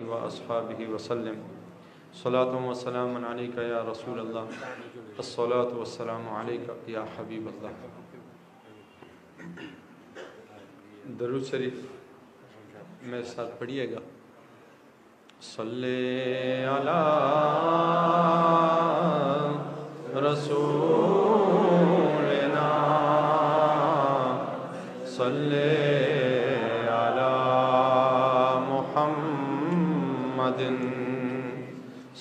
وأصحابه وسلم صلاة وسلام عليك يا رسول الله الصلاة والسلام عليك يا حبيب الله. درود شریف میرے ساتھ پڑھیے گا. صلی علی رسولنا صلی علی محمد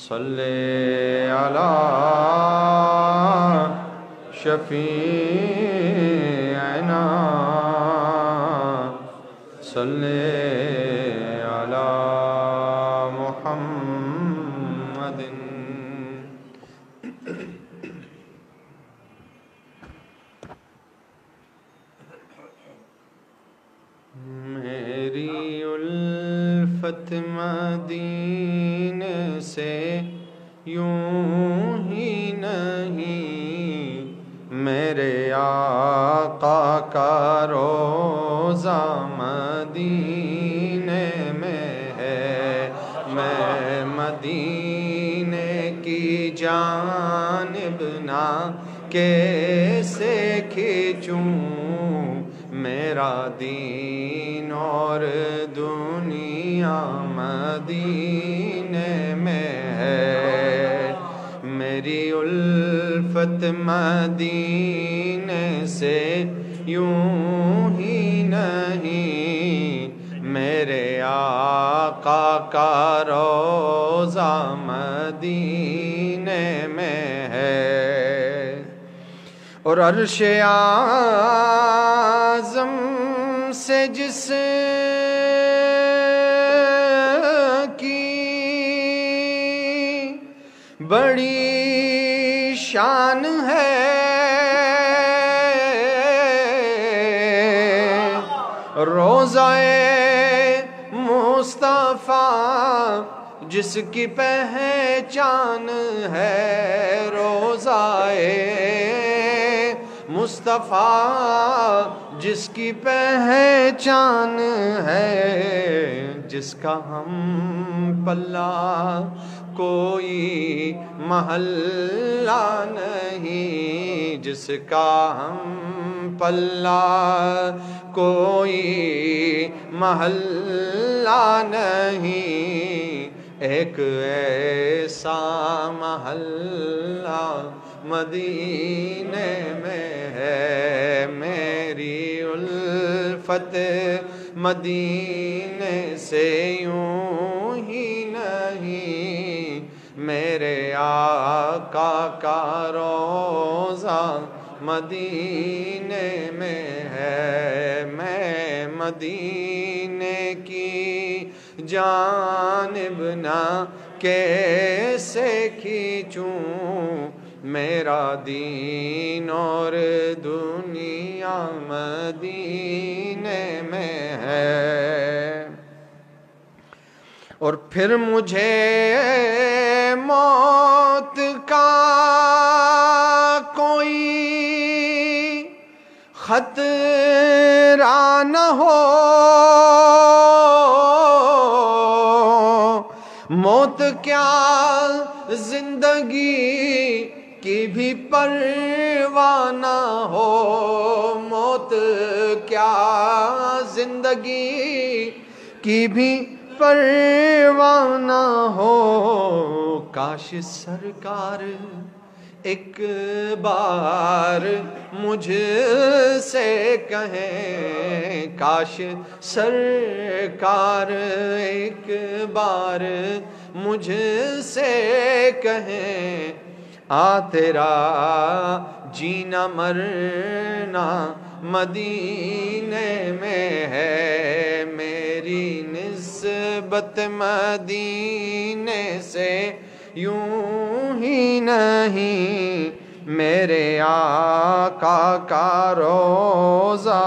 صلی علی شفیعنا صلی علی محمد. میری الفت مدینے سے یوں ہی نہیں، میرے آقا کا روضہ مدینے میں ہے. میں مدینے کی جانب نہ کیسے کھینچوں، میرا دین اور دنیا مدینے میں ہے. میری الفت مدینے سے یوں ہی نہیں، میرے آقا کا روضہ مدینے میں ہے. اور عرش اعظم سے جس کی بڑی شان ہے، روضہ مصطفیٰ جس کی پہچان ہے، روضہ مصطفیٰ جس کی پہچان ہے، جس کا ہم پلہ کوئی محلہ نہیں، جس کا ہم پلہ کوئی محلہ نہیں. ایک ایسا محلہ مدینے میں ہے. میری الفت مدینے سے یوں ہی نہیں، میرے آقا کا روضہ مدینے میں ہے. میں مدینے کی جانب نہ کیسے کھینچوں، میرا دین اور دنیا مدینے میں ہے. اور پھر مجھے موت کا کوئی خطرہ نہ ہو، موت کیا زندگی کی بھی پرواہ نہ ہو، موت کیا زندگی کی بھی پرواہ نہ ہو. کاش سرکار ایک بار مجھ سے کہیں، کاش سرکار ایک بار مجھ سے کہیں، آ تیرا جینا مرنا مدینے میں ہے. میری نسبت مدینے سے یوں ہی نہیں، میرے آقا کا روضہ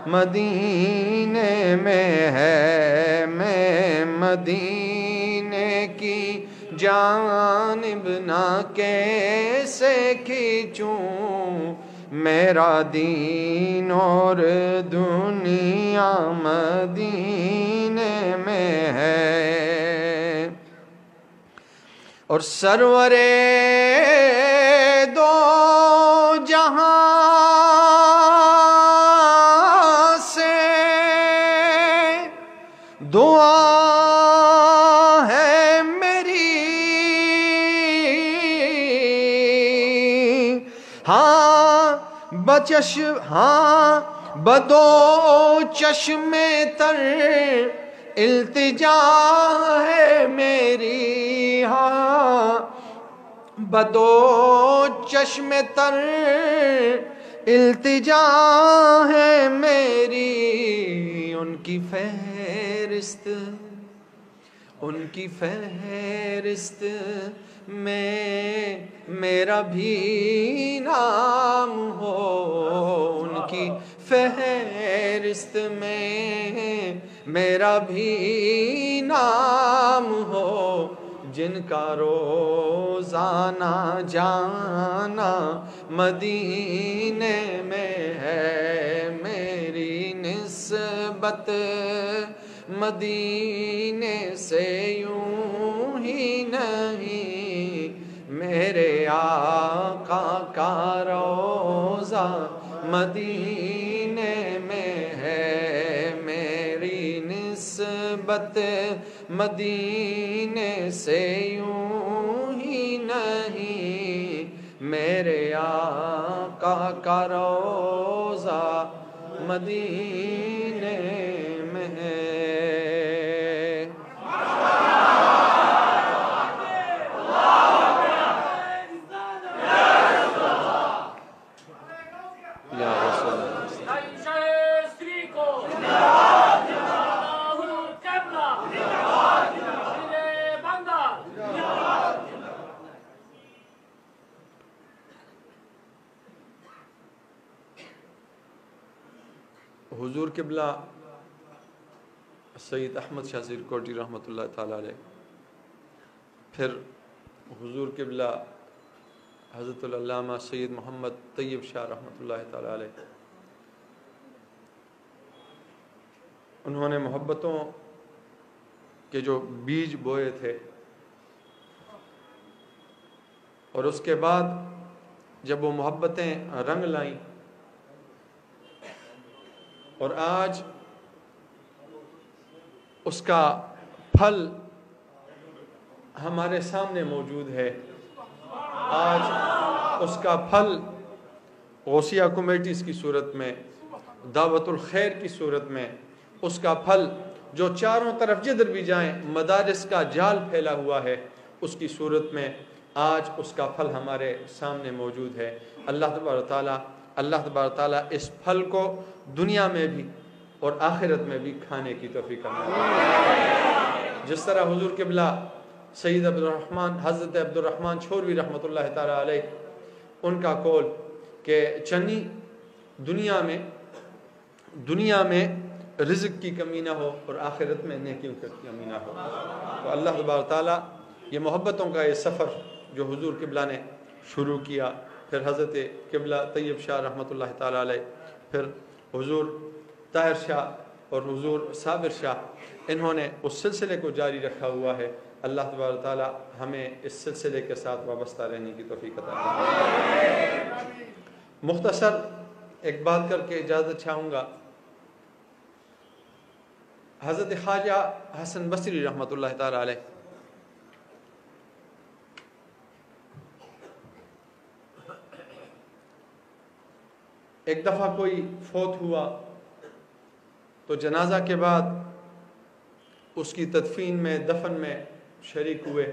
مدینے میں ہے. میں مدینے کی جانب نہ کیسے کھینچوں، میرا دین اور دنیا مدینے میں ہے. اور سرورے دو جہاں سے دعا ہے میری، ہاں بدو چشم تر التجا ہے میری، ہاں بدو چشم تر التجا ہے میری، ان کی فہرست میں میرا بھی نام ہو، ان کی فہرست میں میرا بھی نام ہو، جن کا روزانہ جانا مدینے میں ہے، میری نسبت مدینے سے یوں ہی نہیں، میرے آقا کا روضہ مدینے میں ہے، میری نسبت مدینے سے یوں ہی نہیں، میرے آقا کا روضہ مدینے میں ہے۔ حضور قبلہ سید احمد شاہ سیرکوٹی رحمۃ اللہ تعالیٰ علیہ، پھر حضور قبلہ حضرت العلامہ سید محمد طیب شاہ رحمۃ اللہ تعالیٰ علیہ، انہوں نے محبتوں کے جو بیج بوئے تھے، اور اس کے بعد جب وہ محبتیں رنگ لائیں، اور آج اس کا پھل ہمارے سامنے موجود ہے، آج اس کا پھل غوثیہ کمیٹیز کی صورت میں، دعوت الخیر کی صورت میں، اس کا پھل جو چاروں طرف جدھر بھی جائیں مدارس کا جال پھیلا ہوا ہے، اس کی صورت میں آج اس کا پھل ہمارے سامنے موجود ہے۔ اللہ تبارک تعالیٰ اس پھل کو دنیا میں بھی اور آخرت میں بھی کھانے کی توفیق عطا فرمائے۔ جس طرح حضور قبلہ سید حضرت عبد الرحمن چھوروی رحمۃ اللہ تعالیٰ علیہ، ان کا قول کہ چنی دنیا میں رزق کی کمی نہ ہو اور آخرت میں نیکیوں کی کمی نہ ہو، تو اللہ تبارک تعالیٰ یہ محبتوں کا یہ سفر جو حضور قبلہ نے شروع کیا، پھر حضرت قبلہ طیب شاہ رحمۃ اللہ تعالیٰ علیہ، پھر حضور طاہر شاہ اور حضور صابر شاہ، انہوں نے اس سلسلے کو جاری رکھا ہوا ہے۔ اللہ تبارک تعالیٰ ہمیں اس سلسلے کے ساتھ وابستہ رہنے کی توفیق عطا فرمائے۔ مختصر ایک بات کر کے اجازت چاہوں گا، حضرت خواجہ حسن بصری رحمۃ اللہ تعالیٰ علیہ ایک دفعہ کوئی فوت ہوا تو جنازہ کے بعد اس کی تدفین میں، دفن میں شریک ہوئے۔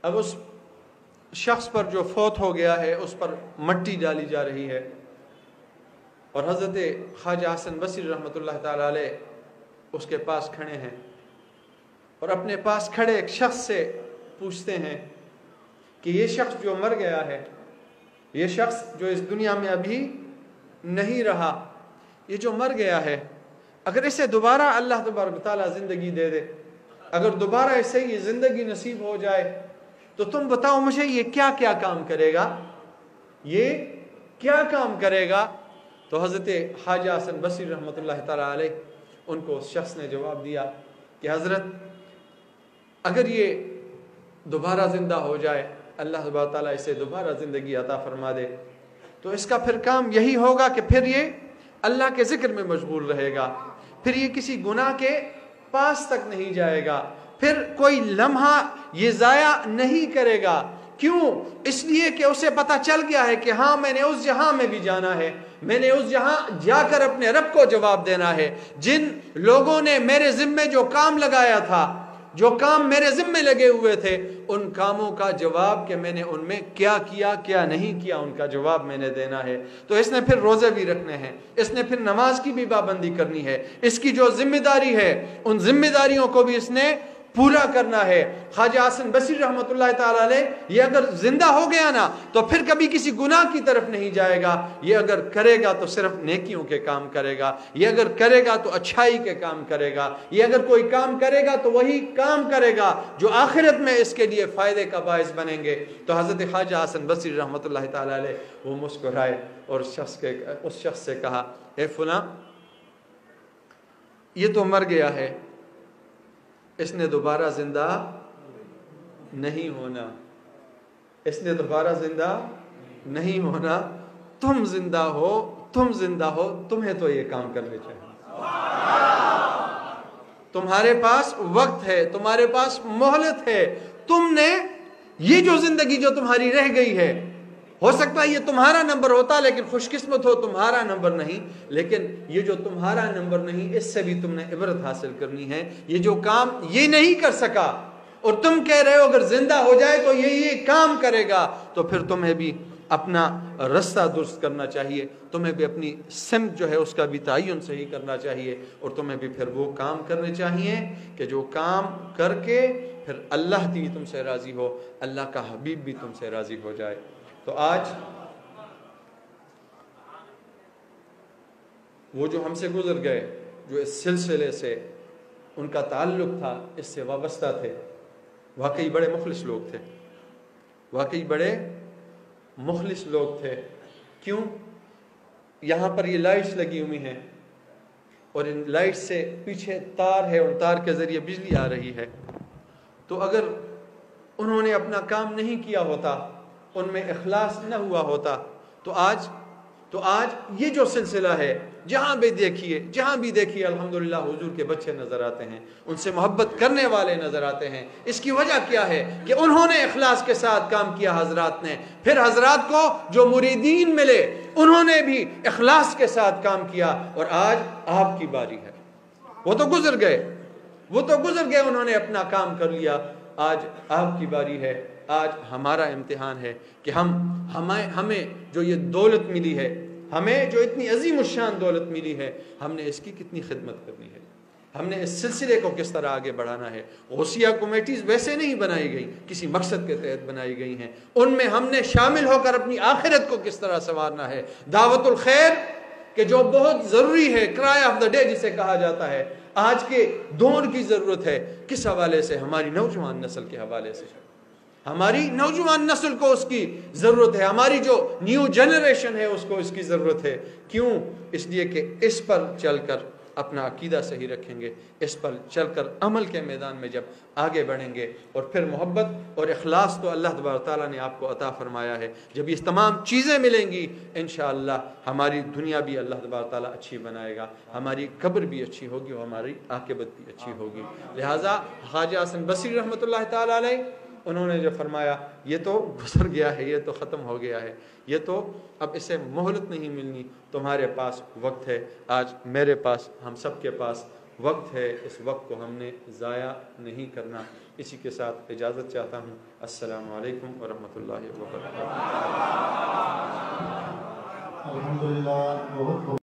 اب اس شخص پر جو فوت ہو گیا ہے اس پر مٹی ڈالی جا رہی ہے، اور حضرت خواجہ حسن بصری رحمۃ اللہ تعالیٰ علیہ اس کے پاس کھڑے ہیں، اور اپنے پاس کھڑے ایک شخص سے پوچھتے ہیں کہ یہ شخص جو مر گیا ہے، یہ شخص جو اس دنیا میں ابھی نہیں رہا، یہ جو مر گیا ہے، اگر اسے دوبارہ اللہ تبارک تعالیٰ زندگی دے دے، اگر دوبارہ اسے یہ زندگی نصیب ہو جائے تو تم بتاؤ مجھے یہ کیا کیا کام کرے گا، یہ کیا کام کرے گا؟ تو حضرت خواجہ حسن بصری رحمۃ اللہ تعالیٰ علیہ ان کو اس شخص نے جواب دیا کہ حضرت اگر یہ दोबारा ज़िंदा हो जाए, अल्लाह सुब्हानहू तआला इसे दोबारा ज़िंदगी अता फरमा दे, तो इसका फिर काम यही होगा कि फिर ये अल्लाह के ज़िक्र में मशगूल रहेगा, फिर ये किसी गुनाह के पास तक नहीं जाएगा, फिर कोई लम्हा ये ज़ाया नहीं करेगा। क्यों? इसलिए कि उसे पता चल गया है कि हाँ, मैंने उस जहां में भी जाना है, मैंने उस जहां जाकर अपने रब को जवाब देना है। जिन लोगों ने मेरे ज़िम्मे जो काम लगाया था, जो काम मेरे ज़िम्मे लगे हुए थे, उन कामों का जवाब कि मैंने उनमें क्या किया क्या नहीं किया, उनका जवाब मैंने देना है। तो इसने फिर रोज़े भी रखने हैं, इसने फिर नमाज की भी पाबंदी करनी है, इसकी जो जिम्मेदारी है उन जिम्मेदारियों को भी इसने पूरा करना है। ख्वाजा हसन बसरी रहमतुल्लाह ताला अलैह ये अगर जिंदा हो गया ना तो फिर कभी किसी गुनाह की तरफ नहीं जाएगा। ये अगर करेगा तो सिर्फ नेकियों के काम करेगा, ये अगर करेगा तो अच्छाई के काम करेगा, ये अगर कोई काम करेगा तो वही काम करेगा जो आखिरत में इसके लिए फ़ायदे का बायस बनेंगे। तो हज़रत ख्वाजा हसन बसरी रहमतुल्लाह ताला अलैह वो मुस्कुराए और उस शख्स से कहा, ए फुला, ये तो मर गया है, इसने दोबारा जिंदा नहीं होना, इसने दोबारा जिंदा नहीं होना, तुम जिंदा हो, तुम जिंदा हो, तुम्हें तो ये काम करने चाहिए। तुम्हारे पास वक्त है, तुम्हारे पास मोहलत है, तुमने ये जो जिंदगी जो तुम्हारी रह गई है, हो सकता है ये तुम्हारा नंबर होता लेकिन खुशकिस्मत हो तुम्हारा नंबर नहीं, लेकिन ये जो तुम्हारा नंबर नहीं इससे भी तुमने इबरत हासिल करनी है। ये जो काम ये नहीं कर सका और तुम कह रहे हो अगर जिंदा हो जाए तो ये काम करेगा, तो फिर तुम्हें भी अपना रास्ता दुरुस्त करना चाहिए, तुम्हें भी अपनी सिमत जो है उसका भी तयन सही करना चाहिए, और तुम्हें भी फिर वो काम करने चाहिए कि जो काम करके फिर अल्लाह भी तुमसे राज़ी हो, अल्लाह का हबीब भी तुमसे राज़ी हो जाए। तो आज वो जो हमसे गुजर गए, जो इस सिलसिले से उनका ताल्लुक़ था, इससे वाबस्ता थे, वाकई बड़े मुखलिस लोग थे, वाकई बड़े मुखलिस लोग थे। क्यों? यहाँ पर ये लाइट्स लगी हुई हैं और इन लाइट्स से पीछे तार है, उन तार के ज़रिए बिजली आ रही है। तो अगर उन्होंने अपना काम नहीं किया होता, उनमें इखलास न हुआ होता, तो आज ये जो सिलसिला है, जहाँ भी देखिए अल्हम्दुलिल्लाह हुजूर के बच्चे नज़र आते हैं, उनसे मोहब्बत करने वाले नज़र आते हैं। इसकी वजह क्या है कि उन्होंने इखलास के साथ काम किया हजरात ने, फिर हजरात को जो मुरीदीन मिले उन्होंने भी इखलास के साथ काम किया, और आज आपकी बारी है। वो तो गुजर गए, उन्होंने अपना काम कर लिया, आज आपकी बारी है। आज हमारा इम्तिहान है कि हमें जो ये दौलत मिली है, हमें जो इतनी अजीम शान दौलत मिली है, हमने इसकी कितनी खिदमत करनी है, हमने इस सिलसिले को किस तरह आगे बढ़ाना है। गौसिया कमेटीज़ वैसे नहीं बनाई गई, किसी मकसद के तहत बनाई गई हैं, उनमें हमने शामिल होकर अपनी आखिरत को किस तरह संवारना है। दावतुल खैर कि जो बहुत ज़रूरी है, क्राई ऑफ द डे जिसे कहा जाता है, आज के दौर की ज़रूरत है। किस हवाले से? हमारी नौजवान नस्ल के हवाले से, हमारी नौजवान नस्ल को उसकी ज़रूरत है, हमारी जो न्यू जनरेशन है उसको इसकी ज़रूरत है। क्यों? इसलिए कि इस पर चलकर अपना अकीदा सही रखेंगे, इस पर चलकर अमल के मैदान में जब आगे बढ़ेंगे, और फिर मोहब्बत और इखलास तो अल्लाह तबारक ताला ने आपको अता फरमाया है। जब ये तमाम चीज़ें मिलेंगी इंशाअल्लाह हमारी दुनिया भी अल्लाह तबारक ताला अच्छी बनाएगा, हमारी कब्र भी अच्छी होगी और हमारी आक़िबत भी अच्छी होगी। लिहाजा ख्वाजा हसन बसरी रहमतुल्लाह ताला अलैह उन्होंने जो फरमाया, ये तो गुजर गया है, ये तो ख़त्म हो गया है, ये तो अब इसे मोहलत नहीं मिलनी, तुम्हारे पास वक्त है। आज मेरे पास, हम सब के पास वक्त है, इस वक्त को हमने ज़ाया नहीं करना। इसी के साथ इजाज़त चाहता हूँ। अस्सलामु अलैकुम व रहमतुल्लाहि व बरकातहू।